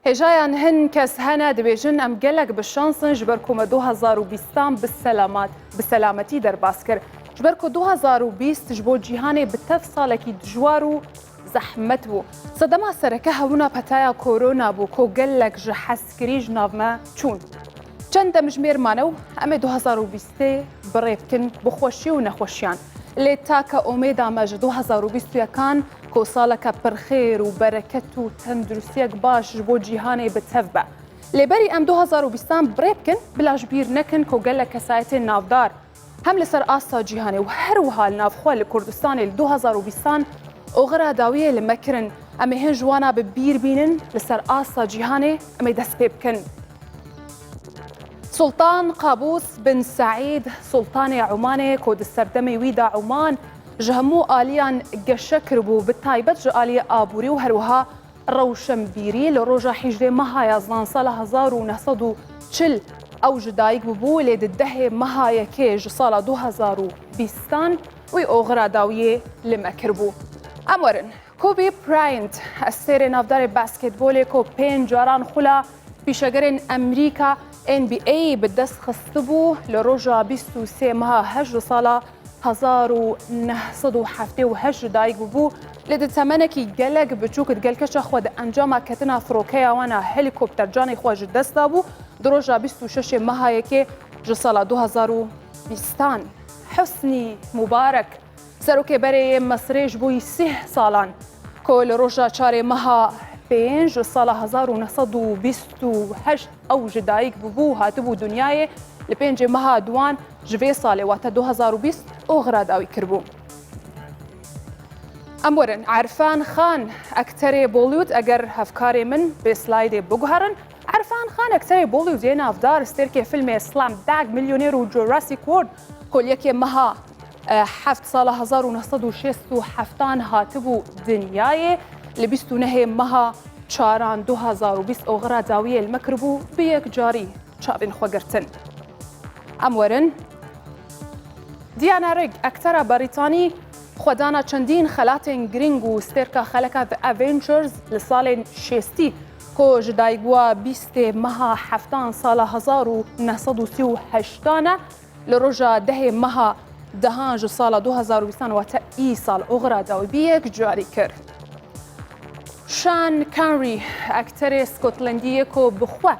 هێژایان هەن کەس هەنا دەبێژن ئەم gelek bi şansın ji ber ku me 2020 bi selamετî derbas kir. Ji ber ku 2020 ji bo cîhanê bi tev salekî dijwar û zehmet bû. Sedema sereke hebûna petaya korona bû ku gelek ji heskirî ji nav me çûn. Çend demijmêr mane û em ê 2020 birê bikin bi xweşî û nexweşiyan. Lê take omêda me ji 2021 ku saleke pirxêr û bereket û tendurustiyek baş ji bo cîhanê bi tev be. Lêberî em 2020 birê bikin bila ji bîr nekin ku gelek kesayetên navdar hem li ser asta cîhanê û her wiha li navxwe li Kurdistanê li 2020 oxira dawiyê li me kirin. Em ê hin ji wana bi bîr bînin li ser asta cîhanê em ê dest pê bikin. Sultan Qaboos bin Saîd Sultanê Omanê ku di serdemê wî de Oman ji hemû aliyan geşe kiribû bi taybet ji aliyê aborî û her wiha rewşenbîrî li roja 18 meha yazdan sala 1940 ew ji dayîk bûbû lê di dehê meha yekê ji sala 2020 wî oxira dawiyê li me kiribû. Em werin Kobe Bryant estêrê navdarê basketbolê ku 5 caran xula pîşegerên Emerîka NBA bi dest xistibû li roja 23 meha heş li sala 1978 ji dayîk bûbû lê di temenekî gelek biçûk di gelkeşa xwe di encama ketina firokeya wana helîkoptercanê xwe ji dest dabû di roja 26 mehayekê ji sala 2020. Husnî Mubarek serokêberê Mesrê ji bo 30 salan ku li roja çarê meha 5 ji sala 1928 ew ji dayîk bûbû hatibû dunyayê li 5 meha duan ji vê salê wate 2020 oxira dawî kiribû. Em werin Erfan Xan ekterê Bollywood eger hevkarê min bê slaydê biguherin. Erfan Xan ekterê Bollywoodê navdar stêrkê filmê Slumdog Millionaire û Jurassic World ku yekê meha 7 sala 1967 hatibû dunyayê li 29 meha çaran 2020 oxira dawiyê li me kiribû bi yek carî çavên xwe girtin. Em werin Diana Rigg ektera Brîtanî xwedana çendîn xelatên giring û stêrka xeleka The Avengers li salên 60 ku ji dayîkbûwa 20 meha 7 sala 1938 ne li roja 10 meha dehan ji sala 2020 wate îsal oxira dawî bi yek carî kir. Sean Connery ekterê Skotlandiyê ku bi xwe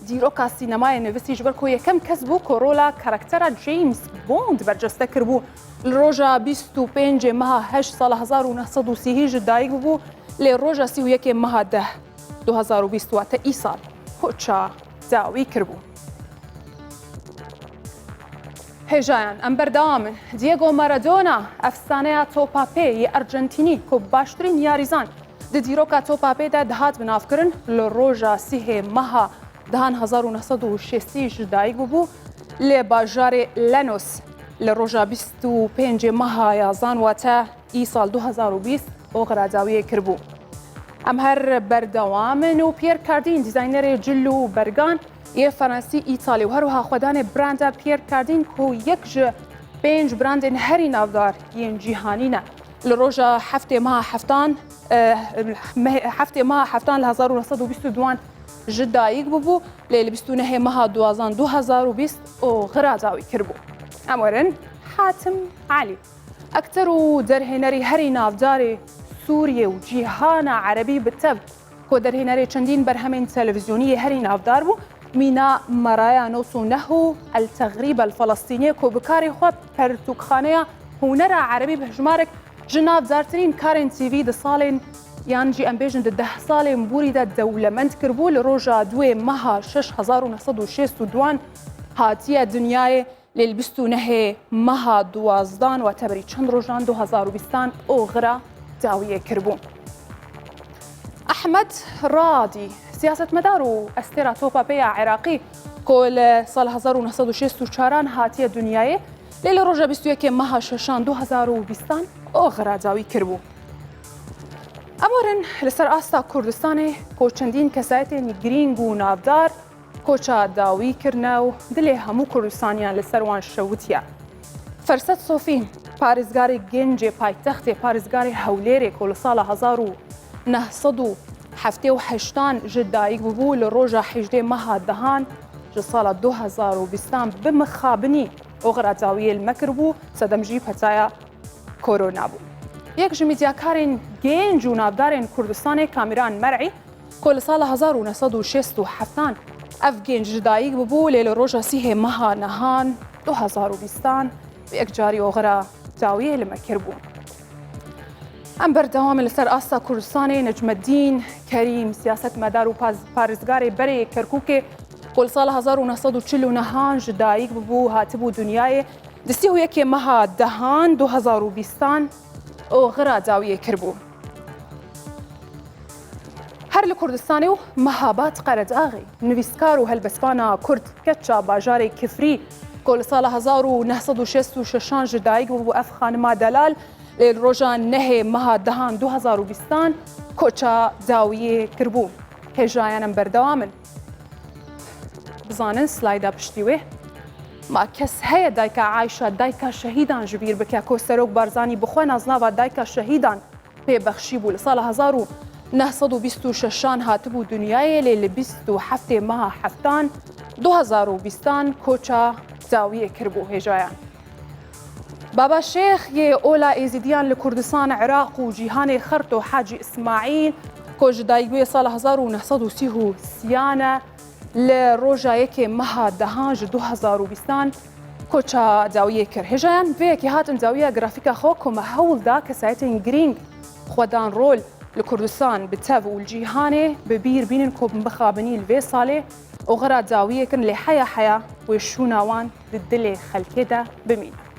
dîroka sînemayê nivîsî ji ber ku yekem kes bû ku rola karaktera James Bond berceste kiribû li roja 25 meha 8 sala 1930 ji dayîk bûbû lê roja 31 meha 10 2020 wate îsal koça dawî kiribû. Hêjayan em berdamin Diego Maradona efsaneya topapê yê Arjentînî ku baştirîn yarîzan di dîroka topapê de dihat binavkirin li roja 30 meha 1960 ji dayîk bûbû lê bajarê Lanús li roja 25 meha yazan wate îsal 2020 oxira dawiyê kiribû. Em her berdewamin û Pierre Cardin dîzaynerê cil û bergan yê Fransî Îtalî û her wiha xwedana branda Pierre Cardin ku yek ji 5 brandên herî navdar yên cîhanî ne. Li roja 7 meha 7 meha 7 li 1922 ji dayîk bûbû lê li 29 meha duazan 2020 oxira dawî kiribû. Em werin Hatim Alî ekter û derhênerî herî navdarê Sûriye û cîhana erebî bi tev ku derhênerê çendîn berhemên televizyoniyê herî navdar bû mîna Maraya 99 û El Tegrîb El Felestîniyê ku bi karê xwe pertûkxaneya hunera erebî bi hejmarek ji navdartirîn karên TV di salên yan jî em bêjin di 10 salên borî de dewlemend kiribû li roja 2 meha 1962 hatiye dunyayê lê li 29 meha 12 wate berî çend rojan 2020 oxira dawiyê kiribû. Ahmed Radî siyasetmedar û estêra topapêya Iraqî ku li sal 1964 hatiye dunyayê lê li roja 21 meha 6 2020 oxira dawî kiribû. Em werin li ser asta Kurdistanê ku çendîn kesayetên girîng û navdar koça dawî kirine û dilê hemû Kurdistaniyan li ser wan şewitiye. Ferset Sofî parêzgarê gêncê paytextê parêzgarê Hewlêrê ku li sala 1900 هفته و هشتان جدایک ببو لروجا حجده مها دهان جسالة 2020 بمخابني أغرى زاوية المكر بو سدمجي بتايا كورونا بو یک جمیدیاکارین گنج و نابدارین کردستان کامیران مرعی کل سال 1967 اف گنج جدایک ببو لیل روژا سیه مها نهان 2020 و یک جاری أغرى زاوية المكر بو ام بردوام لسر آسا کردستان نجم الدین کریم سیاست مدار و پارزگار بری کرکوک کل سال 1949 جدایک ببو هاتبو دنیای دستی و یکی مها دهان 2020 او غرا زاویه کربو هر لکردستانی و مهابات قرد آغی نویسکار و هلبسفانا کرد کچا باجار کفری کل سال 1966 جدایک ببو اف خانما دلال لیل روژا نه مها دهان 2020 کچا زاویه کربو هجایانم بردوامن بزانن سلایدا پشتیوه ما کس هەیە دایکە عایشە دایکە شەهیدان ژبیر بکە کۆ سەرۆک بارزانی بخۆ نازناوە دایکە شەهیدان پێبەخشی بوو لە ساڵ 1926 هاتبوو دنیایە لێ لە 27 مەها هەفتان 2020 کۆچە زاویە کردبوو هێژایان بابا شێخ یێ ئۆلا ئێزیدیان لە کوردستان عێراق و جیهانێ خەرت و حاجی ئیسماعیل کۆ ژدایکبوویە ساڵ 1930 لە ڕۆژا یەکێ مەها دەهان ji 2020 کۆچە زاویە کرد هێژایان vêyekê hatin زاویە گرافîka xwe koma hewl da kesayetên girîng xwedan rol li Kurdistan bi tev û li cîhanê bi bîr bînin ku bixabinî li vê salê û xera zawiyê kirin lê heya wê şûna wan di dilê xelkê de bimînin.